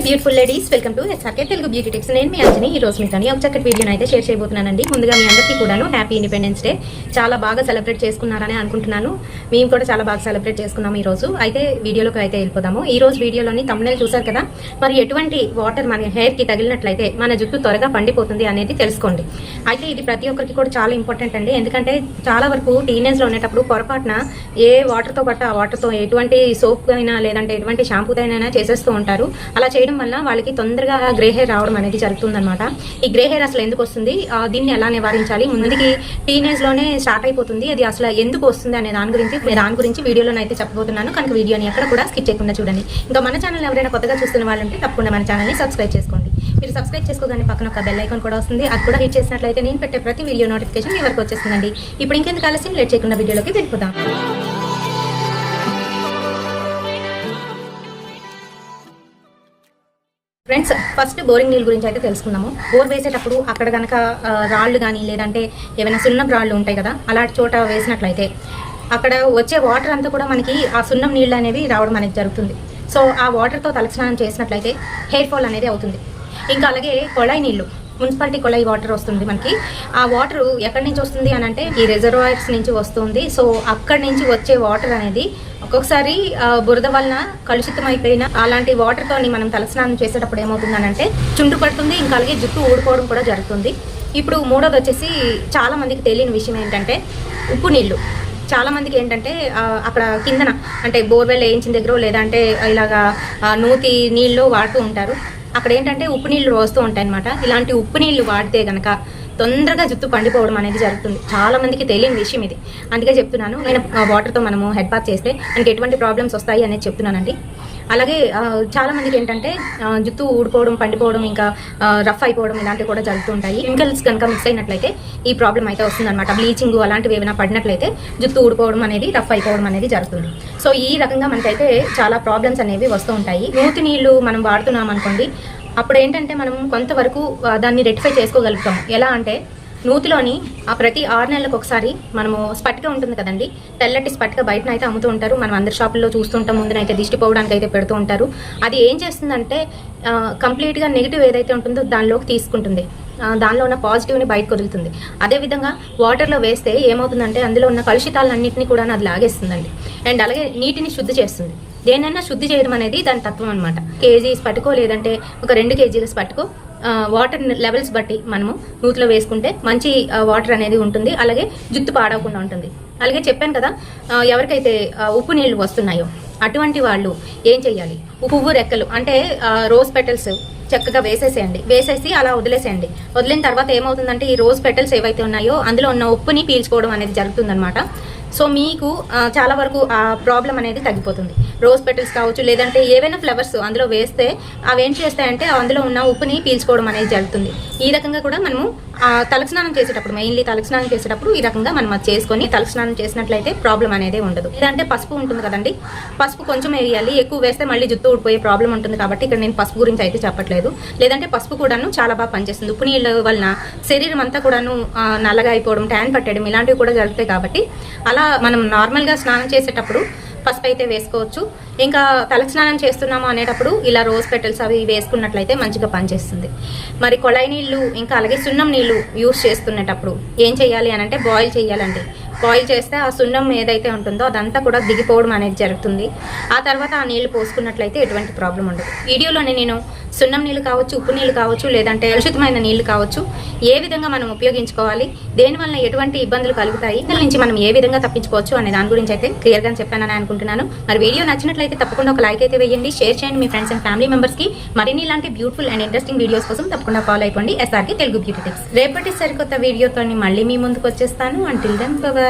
Beautiful ladies, welcome to SRK Telugu beauty tips. నేను మీ అంజని. ఈ రోజు మీతో ఒక చక్కటి వీడియోని అయితే షేర్ చేయబోతున్నానండి. ముందుగా మీ అందరికీ కూడాను హ్యాపీ ఇండిపెండెన్స్ డే. చాలా బాగా సెలబ్రేట్ చేసుకున్నారని అనుకుంటున్నాను. మేము కూడా చాలా బాగా సెలబ్రేట్ చేసుకున్నాము ఈ రోజు. అయితే వీడియోలోకి అయితే వెళ్ళిపోదాము. ఈ రోజు వీడియోలోని thumbnail చూసారు కదా, మరి ఎటువంటి వాటర్ మన హెయిర్ కి తగిలినట్లయితే మన జుట్టు త్వరగా పండిపోతుంది అనేది తెలుసుకోండి. అయితే ఇది ప్రతి ఒక్కరికి కూడా చాలా ఇంపార్టెంట్ అండి. ఎందుకంటే చాలా వరకు టీనేజ్ లో ఉండేటప్పుడు పొరపాటున ఏ వాటర్ తో పట్ట ఆ వాటర్ తో ఎటువంటి సోప్ అయినా లేదంటే ఎటువంటి షాంపూ అయినా చేసేస్తూ ఉంటారు. అలా చేయడం వల్ల వాళ్ళకి తొందరగా గ్రే హెయిర్ రావడం అనేది జరుగుతుందన్నమాట. ఈ గ్రే హెయిర్ అసలు ఎందుకు వస్తుంది, దీన్ని ఎలా నివారించాలి, ముందుకి టీనేజ్ లోనే స్టార్ట్ అయిపోతుంది, అది అసలు ఎందుకు వస్తుంది అనే దాని గురించి వీడియోలో అయితే చెప్పబోతున్నాను. కనుక వీడియోని ఎక్కడ కూడా స్కిప్ చేయకుండా చూడండి. ఇంకా మన ఛానల్ ఎవరైనా కొత్తగా చూస్తున్న వాళ్ళు ఉంటే తప్పకుండా మన ఛానల్ని సబ్స్క్రైబ్ చేసుకోండి. మీరు సబ్స్క్రైబ్ చేసుకోగానే పక్కన ఒక బెల్ ఐకాన్ కూడా వస్తుంది, అది కూడా హిట్ చేసినట్లయితే నేను పెట్టే ప్రతి వీడియో నోటిఫికేషన్ మీ వరకు వచ్చేస్తుందండి. ఇప్పుడు ఇంకెందుకు ఆలస్యం, లేట్ చేయకుండా వీడియోలోకి వెళ్ళిపోదాం. ఫ్రెండ్స్, ఫస్ట్ బోరింగ్ నీళ్ళ గురించి అయితే తెలుసుకుందాము. బోర్ వేసేటప్పుడు అక్కడ కనుక రాళ్ళు కానీ లేదంటే ఏమైనా సున్నం రాళ్ళు ఉంటాయి కదా, అలాంటి చోట వేసినట్లయితే అక్కడ వచ్చే వాటర్ అంతా కూడా మనకి ఆ సున్నం నీళ్ళు అనేవి రావడం అనేది జరుగుతుంది. సో ఆ వాటర్తో తలస్నానం చేసినట్లయితే హెయిర్ ఫాల్ అనేది అవుతుంది. ఇంకా అలాగే కొళాయి నీళ్ళు, మున్సిపాలిటీ కొళాయి వాటర్ వస్తుంది మనకి. ఆ వాటర్ ఎక్కడి నుంచి వస్తుంది అని అంటే ఈ రిజర్వాయర్స్ నుంచి వస్తుంది. సో అక్కడి నుంచి వచ్చే వాటర్ అనేది ఒక్కొక్కసారి బురద వలన కలుషితం అయిపోయిన అలాంటి వాటర్తో మనం తలస్నానం చేసేటప్పుడు ఏమవుతుందనంటే చుండ్రు పడుతుంది, ఇంకా అలాగే జుట్టు ఊడిపోవడం కూడా జరుగుతుంది. ఇప్పుడు మూడోది వచ్చేసి చాలా మందికి తెలియని విషయం ఏంటంటే ఉప్పు నీళ్ళు. చాలా మందికి ఏంటంటే అక్కడ కిందన అంటే బోర్వెల్ వేయించిన దగ్గర లేదంటే ఇలాగా నూతి నీళ్ళు వాడుతూ ఉంటారు. అక్కడ ఏంటంటే ఉప్పు నీళ్లు వస్తూ ఉంటాయి అనమాట. ఇలాంటి ఉప్పు నీళ్లు వాడితే గనక తొందరగా జుట్టు పండిపోవడం అనేది జరుగుతుంది. చాలా మందికి తెలియని విషయం ఇది, అందుకే చెప్తున్నాను. నేను వాటర్తో మనము హెడ్ బాత్ చేస్తే మనకి ఎటువంటి ప్రాబ్లమ్స్ వస్తాయి అనేది చెప్తున్నానండి. అలాగే చాలా మందికి ఏంటంటే జుట్టు ఊడిపోవడం, పండిపోవడం, ఇంకా రఫ్ అయిపోవడం ఇలాంటివి కూడా జరుగుతుంటాయి. కెమికల్స్ కనుక మిక్స్ అయినట్లయితే ఈ ప్రాబ్లం అయితే వస్తుందన్నమాట. బ్లీచింగ్ అలాంటివి ఏమైనా పడినట్లయితే జుట్టు ఊడిపోవడం అనేది, రఫ్ అయిపోవడం అనేది జరుగుతుంది. సో ఈ రకంగా మనకైతే చాలా ప్రాబ్లమ్స్ అనేవి వస్తూ ఉంటాయి. నూతి నీళ్లు మనం వాడుతున్నాం అనుకోండి, అప్పుడు ఏంటంటే మనం కొంతవరకు దాన్ని రెక్టిఫై చేసుకోగలుగుతాం. ఎలా అంటే నూతిలోని ప్రతి 6 నెలలకు ఒకసారి మనము స్పటిక ఉంటుంది కదండి, తెల్లటి స్పటిక బయటన అయితే అమ్ముతూ ఉంటారు. మనం అందరి షాపుల్లో చూస్తుంటాం. ముందునైతే దిష్టి పోవడానికి అయితే పెడుతూ ఉంటారు. అది ఏం చేస్తుందంటే కంప్లీట్గా నెగిటివ్ ఏదైతే ఉంటుందో దానిలోకి తీసుకుంటుంది, దానిలో ఉన్న పాజిటివ్ని బయటకు వదులుతుంది. అదేవిధంగా వాటర్లో వేస్తే ఏమవుతుందంటే అందులో ఉన్న కలుషితాలన్నింటినీ కూడా అది లాగేస్తుందండి. అండ్ అలాగే నీటిని శుద్ధి చేస్తుంది. దేనైనా శుద్ధి చేయడం అనేది దాని తత్వం అనమాట. కేజీ స్పటికో లేదంటే ఒక 2 కేజీల స్పటికో వాటర్ లెవెల్స్ బట్టి మనము నూతిలో వేసుకుంటే మంచి వాటర్ అనేది ఉంటుంది. అలాగే జుట్టు పాడవకుండా ఉంటుంది. అలాగే చెప్పాను కదా, ఎవరికైతే ఉప్పు నీళ్లు వస్తున్నాయో అటువంటి వాళ్ళు ఏం చెయ్యాలి, పువ్వు రెక్కలు అంటే రోజ్ పెటల్స్ చక్కగా వేసేసి అలా వదిలేసేయండి. వదిలిన తర్వాత ఏమవుతుందంటే ఈ రోజ్ పెటల్స్ ఏవైతే ఉన్నాయో అందులో ఉన్న ఉప్పుని పీల్చుకోవడం అనేది జరుగుతుందన్నమాట. సో మీకు చాలా వరకు ఆ ప్రాబ్లం అనేది తగ్గిపోతుంది. రోజ్ పెటల్స్ కావచ్చు లేదంటే ఏవైనా ఫ్లవర్స్ అందులో వేస్తే అవి ఏం చేస్తాయంటే అందులో ఉన్న ఉప్పుని పీల్చుకోవడం అనేది జరుగుతుంది. ఈ రకంగా కూడా మనము తలస్నానం చేసేటప్పుడు, మెయిన్లీ తలస్నానం చేసేటప్పుడు ఈ రకంగా మనం అది చేసుకొని తలస్నానం చేసినట్లయితే ప్రాబ్లం అనేది ఉండదు. లేదంటే పసుపు ఉంటుంది కదండి, పసుపు కొంచెం వేయాలి, ఎక్కువ వేస్తే మళ్ళీ జుట్టు ఊడిపోయే ప్రాబ్లం ఉంటుంది. కాబట్టి ఇక్కడ నేను పసుపు గురించి అయితే చెప్పట్లేదు. లేదంటే పసుపు కూడాను చాలా బాగా పనిచేస్తుంది. ఉప్పు నీళ్ళ వలన శరీరం అంతా కూడాను నల్లగా అయిపోవడం, ట్యాన్ పట్టడం ఇలాంటివి కూడా జరుగుతాయి. కాబట్టి అలా మనం నార్మల్గా స్నానం చేసేటప్పుడు పసుపు అయితే వేసుకోవచ్చు. ఇంకా తలస్నానం చేస్తున్నాము అనేటప్పుడు ఇలా రోజ్ పెటల్స్ అవి వేసుకున్నట్లయితే మంచిగా పనిచేస్తుంది. మరి కొళాయి నీళ్ళు ఇంకా అలాగే సున్నం నీళ్ళు యూస్ చేస్తున్నప్పుడు ఏం చేయాలి అని అంటే బాయిల్ చేయాలండి. బాయిల్ చేస్తే ఆ సున్నం ఏదైతే ఉంటుందో అదంతా కూడా దిగిపోవడం అనేది జరుగుతుంది. ఆ తర్వాత ఆ నీళ్లు పోసుకున్నట్లయితే ఎటువంటి ప్రాబ్లం ఉండదు. వీడియోలోనే నేను సున్నం నీళ్ళు కావచ్చు, ఉప్పు నీళ్ళు కావచ్చు, లేదంటే కలుషితమైన నీళ్లు కావచ్చు, ఏ విధంగా మనం ఉపయోగించుకోవాలి, దేనివల్ల ఎటువంటి ఇబ్బందులు కలుగుతాయి, దాని నుంచి మనం ఏ విధంగా తప్పించుకోవచ్చు అనే దాని గురించి అయితే క్లియర్గా చెప్పానని అనుకుంటున్నాను. మరి వీడియో నచ్చినట్లయితే తప్పకుండా ఒక లైక్ అయితే వేయండి, షేర్ చేయండి మీ ఫ్రెండ్స్ అండ్ ఫ్యామిలీ మెంబర్స్కి. మరిన్ని ఇలాంటి బ్యూటిఫుల్ అండ్ ఇంట్రెస్టింగ్ వీడియోస్ కోసం తప్పకుండా ఫాలో అయిపోండి ఎస్ఆర్కే తెలుగు బ్యూటీ టిప్స్. రేపటి సరికొత్త వీడియోతో మళ్ళీ మీ ముందుకు వచ్చేస్తాను. Until then by.